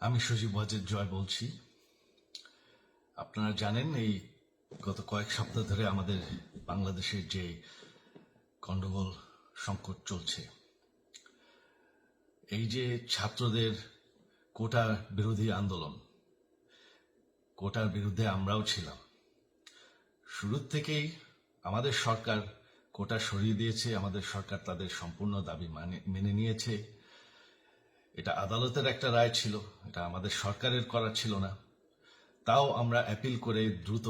আমি সজীব ওয়াজেদ জয় বলছি। আপনারা জানেন এই গত কয়েক সপ্তাহ ধরে আমাদের বাংলাদেশের যে গন্ডগোল সংকট চলছে, এই যে ছাত্রদের কোটা বিরোধী আন্দোলন, কোটার বিরুদ্ধে আমরাও ছিলাম। শুরুর থেকেই আমাদের সরকার কোটা সরিয়ে দিয়েছে, আমাদের সরকার তাদের সম্পূর্ণ দাবি মেনে নিয়েছে। এটা আদালতের একটা রায় ছিল, এটা আমাদের সরকারের করা ছিল না। তাও আমরা অ্যাপিল করে দ্রুত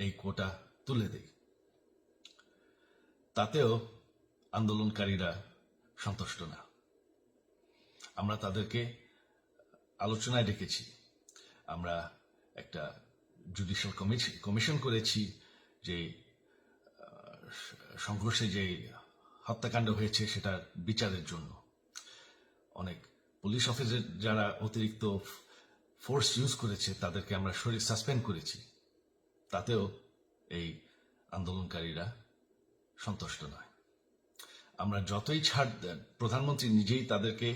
এই কোটা তুলে দেই। তাতেও আন্দোলনকারীরা সন্তুষ্ট না। আমরা তাদেরকে আলোচনায় ডেকেছি, আমরা একটা জুডিশিয়াল কমিশন করেছি, যে সংঘর্ষে যে হত্যাকাণ্ড হয়েছে সেটার বিচারের জন্য। অনেক পুলিশ অফিসার যারা অতিরিক্ত ফোর্স ইউজ করেছে তাদেরকে আমরা সাসপেন্ড করেছি। তাতেও এই আন্দোলনকারীরা সন্তুষ্ট নয়। আমরা যতই ছাড় দেন, প্রধানমন্ত্রী নিজেই তাদেরকে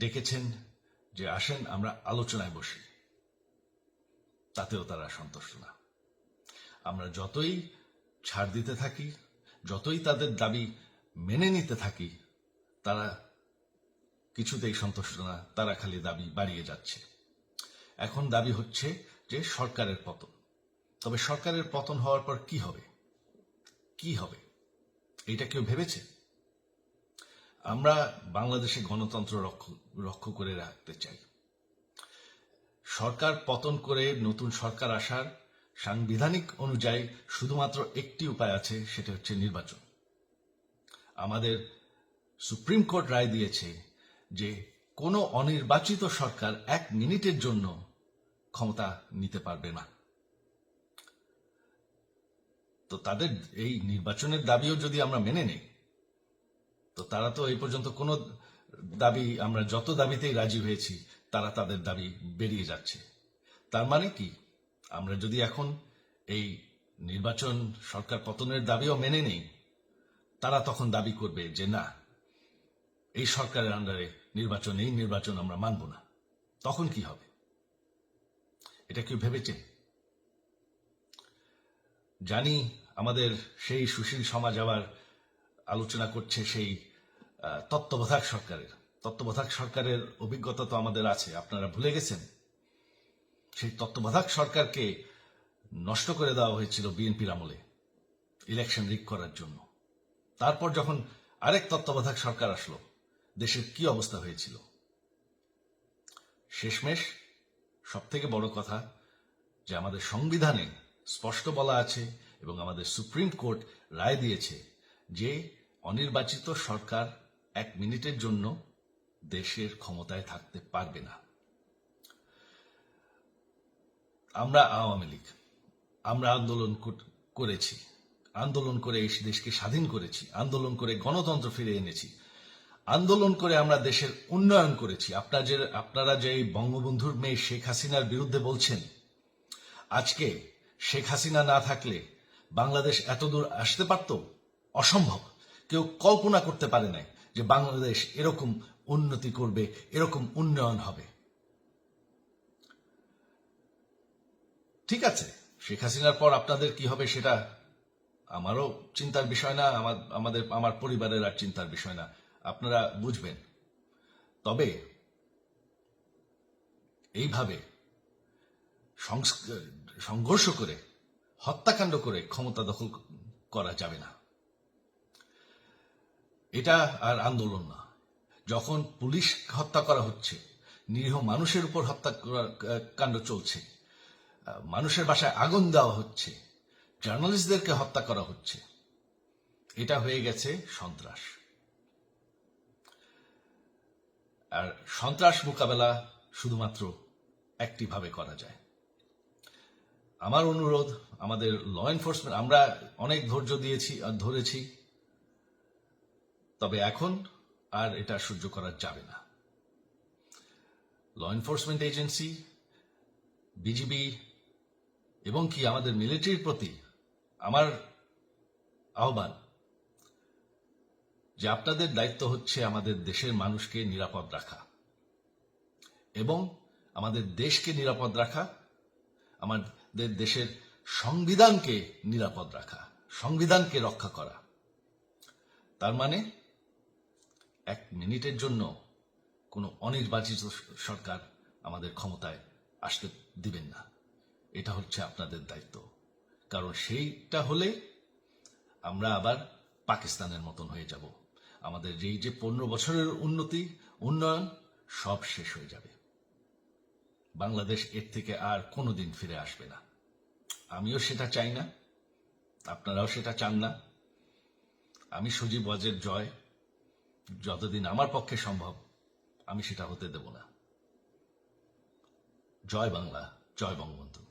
ডেকেছেন যে আসেন আমরা আলোচনায় বসি, তাতেও তারা সন্তুষ্ট না। আমরা যতই ছাড় দিতে থাকি, যতই তাদের দাবি মেনে নিতে থাকি, তারা কিছুতেই সন্তুষ্ট না, তারা খালি দাবি বাড়িয়ে যাচ্ছে। এখন দাবি হচ্ছে যে সরকারের পতন। তবে সরকারের পতন হওয়ার পর কি হবে, কি হবে এটা কেউ ভেবেছে? আমরা বাংলাদেশে গণতন্ত্র রক্ষা করে রাখতে চাই। সরকার পতন করে নতুন সরকার আসার সাংবিধানিক অনুযায়ী শুধুমাত্র একটি উপায় আছে, সেটা হচ্ছে নির্বাচন। আমাদের সুপ্রিম কোর্ট রায় দিয়েছে যে কোনো অনির্বাচিত সরকার 1 মিনিটের জন্য ক্ষমতা নিতে পারবে না। তো তাদের এই নির্বাচনের দাবিও যদি আমরা মেনে নেই, তো তারা তো এই পর্যন্ত কোনো দাবি, আমরা যত দাবিতেই রাজি হয়েছি তারা তাদের দাবি বেরিয়ে যাচ্ছে। তার মানে কি, আমরা যদি এখন এই নির্বাচন সরকার পতনের দাবিও মেনে নেই, তারা তখন দাবি করবে যে না, এই সরকারের আন্ডারে এই নির্বাচন আমরা মানব না। তখন কি হবে এটা কেউ ভেবেছে? জানি আমাদের সেই সুশীল সমাজ আবার আলোচনা করছে সেই তত্ত্বাবধায়ক সরকারের অভিজ্ঞতা তো আমাদের আছে। আপনারা ভুলে গেছেন সেই তত্ত্বাবধায়ক সরকারকে নষ্ট করে দেওয়া হয়েছিল বিএনপির আমলে ইলেকশন রিগ করার জন্য। তারপর যখন আরেক তত্ত্বাবধায়ক সরকার আসলো, দেশের কি অবস্থা হয়েছিল। শেষমেশ সব থেকে বড় কথা যে আমাদের সংবিধানে স্পষ্ট বলা আছে এবং আমাদের সুপ্রিম কোর্ট রায় দিয়েছে যে অনির্বাচিত সরকার 1 মিনিটের জন্য দেশের ক্ষমতায় থাকতে পারবে না। আমরা আওয়ামী লীগ, আমরা আন্দোলন করেছি, আন্দোলন করে এই দেশকে স্বাধীন করেছি, আন্দোলন করে গণতন্ত্র ফিরে এনেছি, আন্দোলন করে আমরা দেশের উন্নয়ন করেছি। আপনারা যে বঙ্গবন্ধুর মেয়ে শেখ হাসিনার বিরুদ্ধে বলছেন, আজকে শেখ হাসিনা না থাকলে বাংলাদেশ এতদূর আসতে পারত? অসম্ভব। কেউ কল্পনা করতে পারে না যে বাংলাদেশ এরকম উন্নতি করবে, এরকম উন্নয়ন হবে। ঠিক আছে, শেখ হাসিনার পর আপনাদের কি হবে সেটা আমারও চিন্তার বিষয় না, আমার পরিবারের আর চিন্তার বিষয় না, আপনারা বুঝবেন। তবে এইভাবে সংঘর্ষ করে, হত্যাকাণ্ড করে ক্ষমতা দখল করা যাবে না। এটা আর আন্দোলন না। যখন পুলিশ হত্যা করা হচ্ছে, নিরীহ মানুষের উপর হত্যাকাণ্ড চলছে, মানুষের বাসায় আগুন দেওয়া হচ্ছে, জার্নালিস্টদেরকে হত্যা করা হচ্ছে, এটা হয়ে গেছে সন্ত্রাস। আর সন্ত্রাস মোকাবেলা শুধুমাত্র একটি ভাবে করা যায়। আমার অনুরোধ, আমাদের ল এনফোর্সমেন্ট, আমরা অনেক ধৈর্য দিয়েছি আর ধরেছি, তবে এখন আর এটা সহ্য করা যাবে না। ল এনফোর্সমেন্ট এজেন্সি, বিজিবি এবং কি আমাদের মিলিটারির প্রতি আমার আহ্বান যে আপনাদের দায়িত্ব হচ্ছে আমাদের দেশের মানুষকে নিরাপদ রাখা। এবং আমাদের দেশকে নিরাপদ রাখা, আমাদের দেশের সংবিধানকে নিরাপদ রাখা, সংবিধানকে রক্ষা করা। তার মানে 1 মিনিটের জন্য কোনো অনির্বাচিত সরকার আমাদের ক্ষমতায় আসতে দিবেন না। এটা হচ্ছে আপনাদের দায়িত্ব, কারণ সেইটা হলে আমরা আবার পাকিস্তানের মতন হয়ে যাব। আমাদের এই যে 15 বছরের উন্নয়ন সব শেষ হয়ে যাবে। বাংলাদেশ এর থেকে আর কোনোদিন ফিরে আসবে না। আমিও সেটা চাই না, আপনারাও সেটা চান না। আমি সজীব ওয়াজের জয় যতদিন আমার পক্ষে সম্ভব আমি সেটা হতে দেব না। জয় বাংলা, জয় বঙ্গবন্ধু।